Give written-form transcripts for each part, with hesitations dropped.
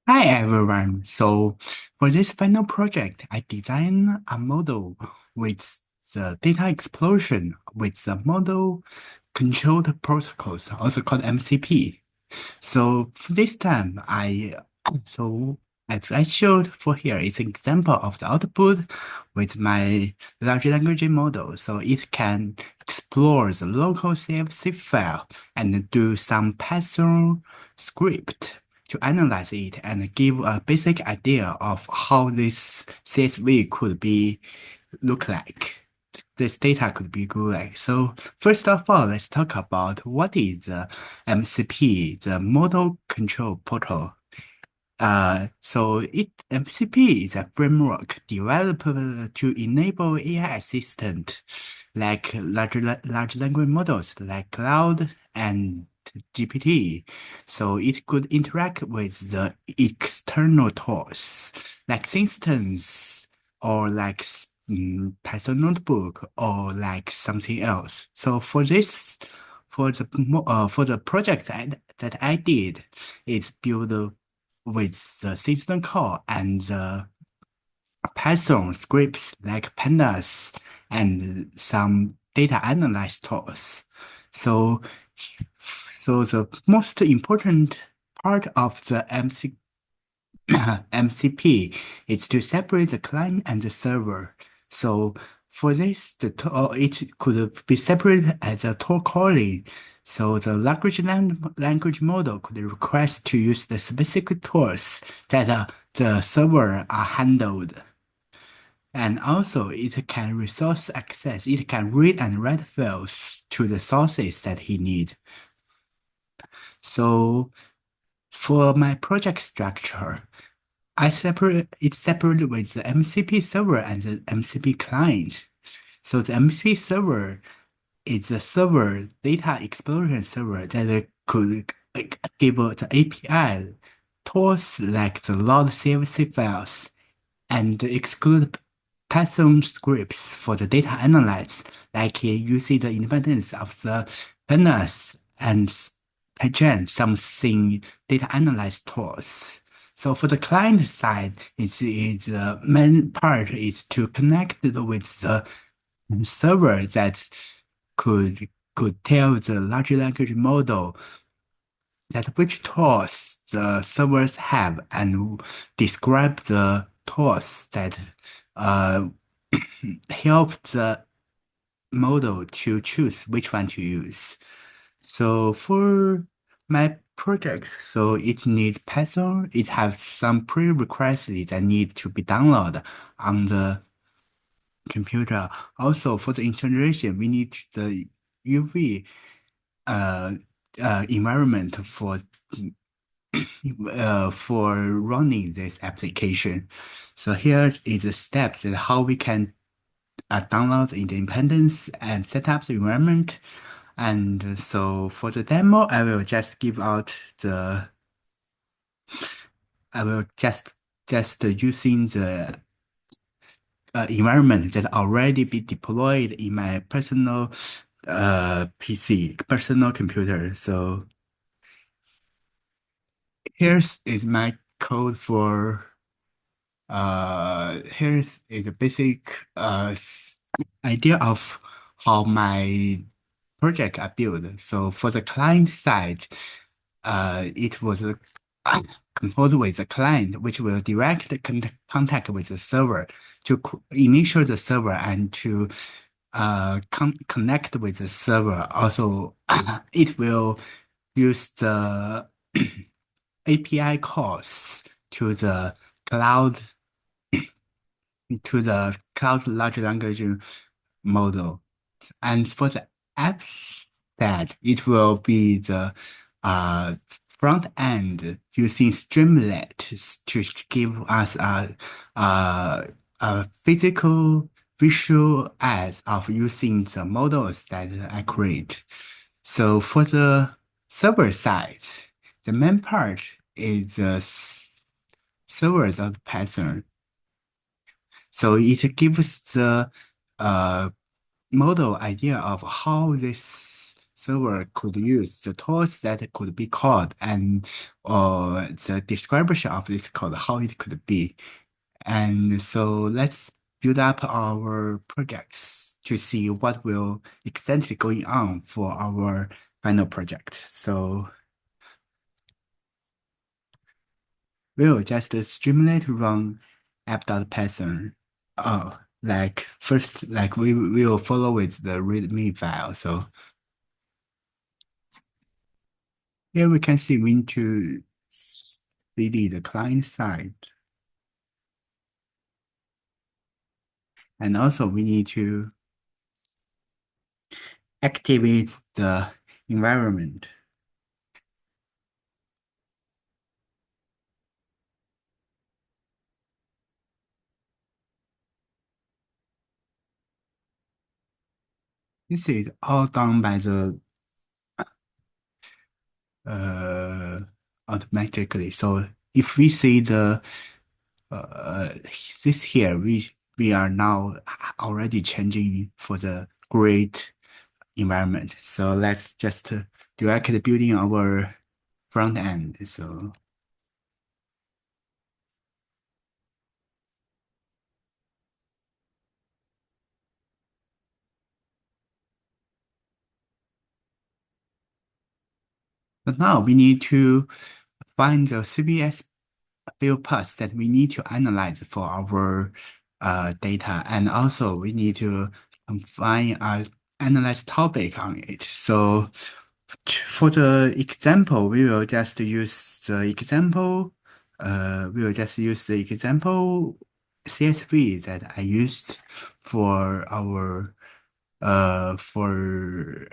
Hi everyone. So for this final project, I designed a model with the data explosion with the model controlled protocols, also called MCP. So for this time, so as I showed for here, it's an example of the output with my large language model. So it can explore the local CFC file and do some Python script to analyze it and give a basic idea of how this CSV could be look like. This data could be good like. So first of all, let's talk about what is the MCP, the Model Control Portal. MCP is a framework developed to enable AI assistant like large language models like Cloud and GPT. So it could interact with the external tools like instance or like Python notebook or like something else. So for this, for the project that I did, it's built with the system call and the Python scripts like pandas and some data analyze tools. So, so the most important part of the MCP is to separate the client and the server. So for this, it could be separated as a tool calling. So the language model could request to use the specific tools that the server are handled. And also it can resource access. It can read and write files to the sources that he need. So for my project structure, I separate it separately with the MCP server and the MCP client. So the MCP server is the server data explosion server that could give the API tools like the load CFC files and exclude Python scripts for the data analysis, like using the independence of the pandas and pattern something data analyze tools. So for the client side, it's the main part is to connect it with the server that could tell the large language model that which tools the servers have and describe the tools that uh, help the model to choose which one to use. So for my project, so it needs Python. It has some prerequisites that need to be downloaded on the computer. Also, for the integration, we need the UV uh, environment for running this application. So here is the steps that how we can download the independence and set up the environment. And so for the demo, I will just using the environment that already be deployed in my personal PC, personal computer. So here's is my code for here's is a basic idea of how my project are built. So for the client side, it was composed with the client, which will direct the contact with the server to initial the server and to connect with the server. Also, it will use the API calls to the cloud cloud large language model. And for the apps that it will be the uh, front end using streamlit to give us a physical visual eyes of using the models that I create. So for the server side, the main part is the servers of Python. So it gives the uh, model idea of how this server could use, the tools that could be called, and the description of this code, how it could be. And so let's build up our projects to see what will exactly going on for our final project. So we'll just streamlit run app.python. Like first, like we will follow with the README file. So here we can see we need to cd the client side, and also we need to activate the environment. This is all done by the uh, automatically. So if we see the this here, we are now already changing for the grid environment. So let's just directly building our front end. So but now we need to find the CVS field paths that we need to analyze for our data, and also we need to find a analyze topic on it. So for the example, we will just use the example. We will just use the example CSV that I used for our uh for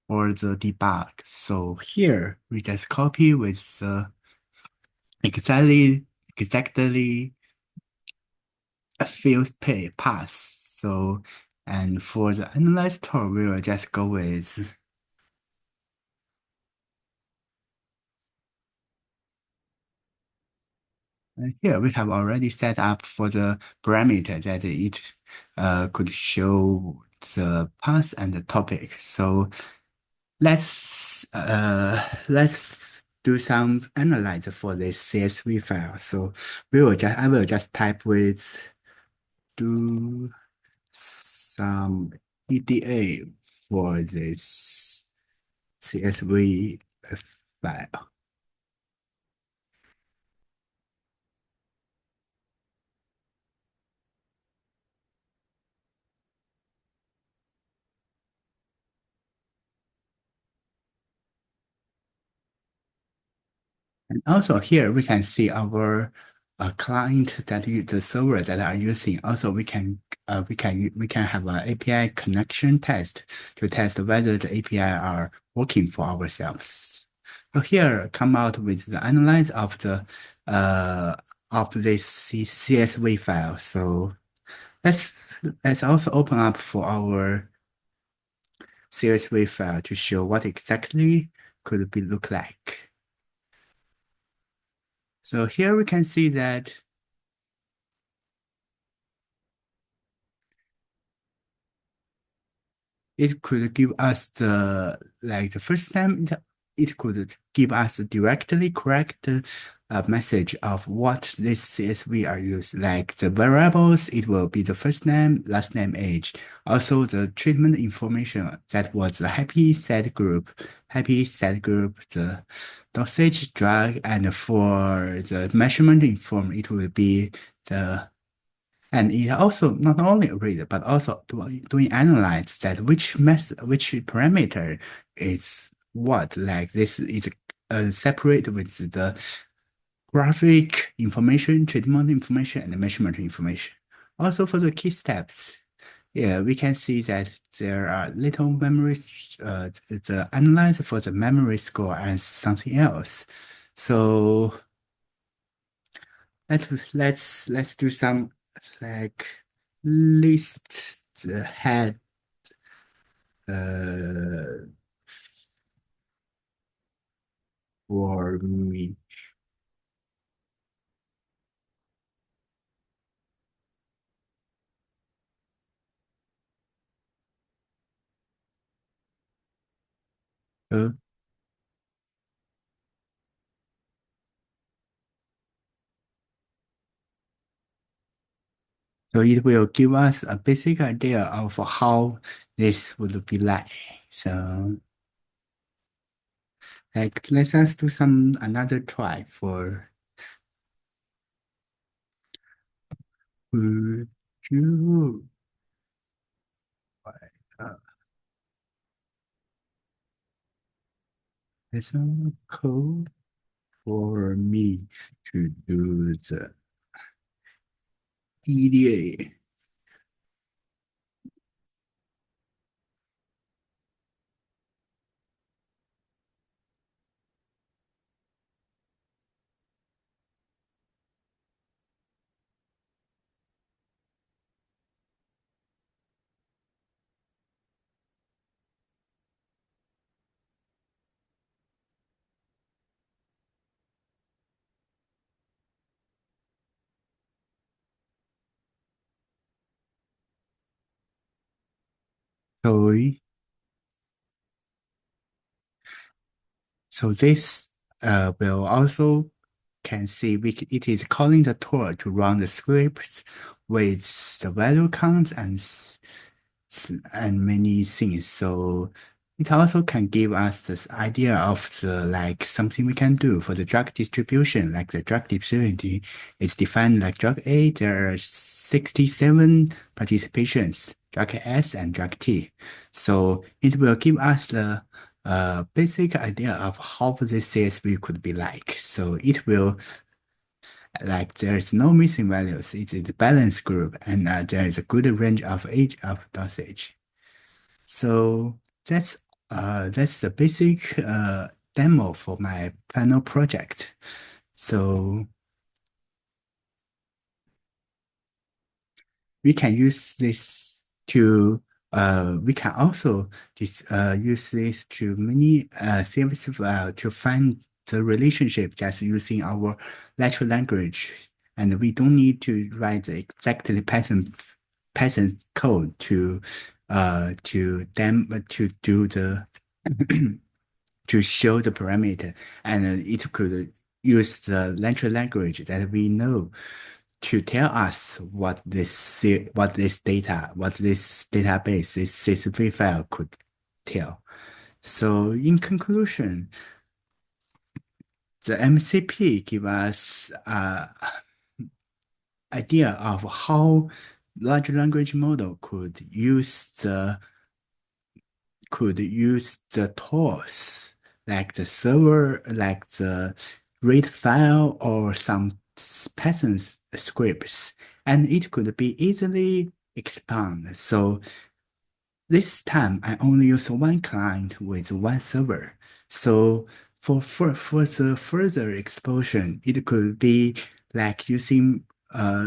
for the debug. So here we just copy with the exactly a field path. So and for the analyze tool, we will just go with. And here we have already set up for the parameter that it could show the path and the topic. So let's do some analyze for this CSV file. So I will just type with do some EDA for this CSV file. And also here we can see our client that the server that are using. Also we can have an API connection test to test whether the API are working for ourselves. So here come out with the analyze uh of this CSV file. So let's let's also open up for our CSV file to show what exactly could be look like. So here we can see that it could give us the first time it could give us directly correct message of what this CSV are used. Like the variables, it will be the first name, last name, age. Also the treatment information that was the happy set group, the dosage drug, and for the measurement inform, it will be the and it also not only read, but also doing analyze that which parameter is what. Like this is separate with the graphic information, treatment information, and the measurement information. Also for the key steps, yeah, we can see that there are little memories, the analyze for the memory score and something else. So let's do some like list the head uh for me. Uh, so it will give us a basic idea of how this would be like. So like let us do some another try for would you uh, there's some code for me to do the EDA. So so this will also can see it is calling the tool to run the scripts with the value counts and many things. So it also can give us this idea of the like something we can do for the drug distribution, like the drug distribution is defined like drug A, there are 67 participations, drug S and drug T. So it will give us the basic idea of how the CSV could be like. So it will like there is no missing values. It is a balanced group and there is a good range of age of dosage. So that's the basic demo for my final project. So we can use this to we can also use this to many service to find the relationship just using our natural language, and we don't need to write the exactly Python code to do the to show the parameter, and it could use the natural language that we know to tell us what this database, this CSV file could tell. So in conclusion, the MCP give us idea of how large language model could use the tools like the server, like the read file or some Python scripts, and it could be easily expanded. So this time I only use one client with one server. So for the further expansion, it could be like using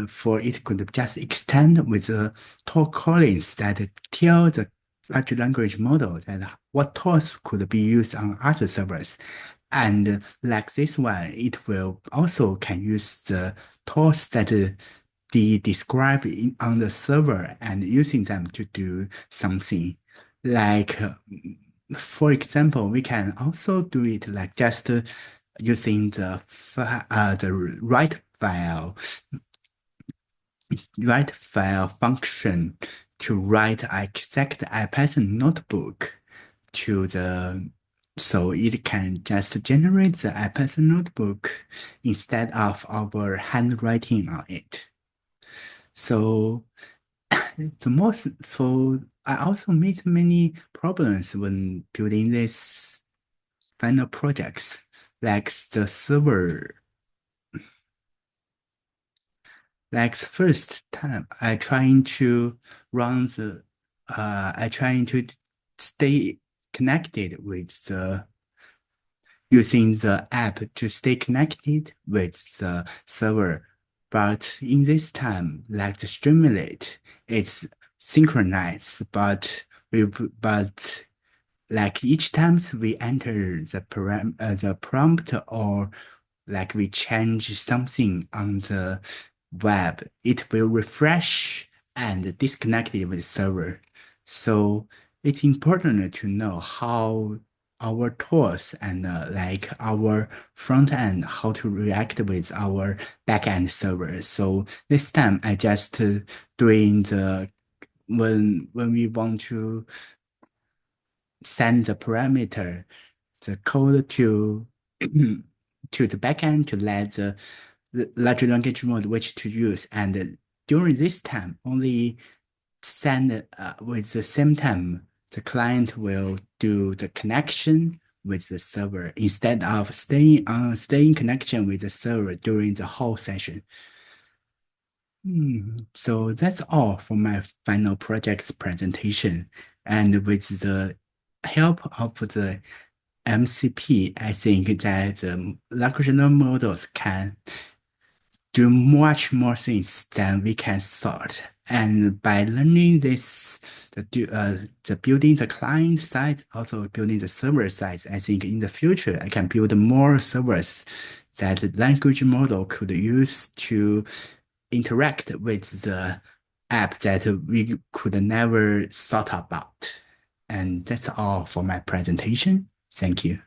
for it could just extend with the talk callings that tell the large language model that what tools could be used on other servers. And like this one, it will also can use the tools that the described on the server and using them to do something. Like, for example, we can also do it like just using the write file function to write exact IPython notebook to the so it can just generate the IPython notebook instead of our handwriting on it. So I also meet many problems when building this final projects, like the server. Like the first time I trying to stay connected with using the app to stay connected with the server. But in this time, like the streamlit, it's synchronized, but like each times we enter the prompt or like we change something on the web, it will refresh and disconnect it with the server. So it's important to know how our tools and like our front end, how to react with our back end server. So this time I just doing the when we want to send the parameter, the code to to the backend to let the large language model which to use. And during this time, only send with the same time, the client will do the connection with the server instead of staying connection with the server during the whole session. So that's all for my final project's presentation. And with the help of the MCP, I think that the large language models can do much more things than we can thought. And by learning this, the building the client side, also building the server side, I think in the future I can build more servers that the language model could use to interact with the app that we could never thought about. And that's all for my presentation. Thank you.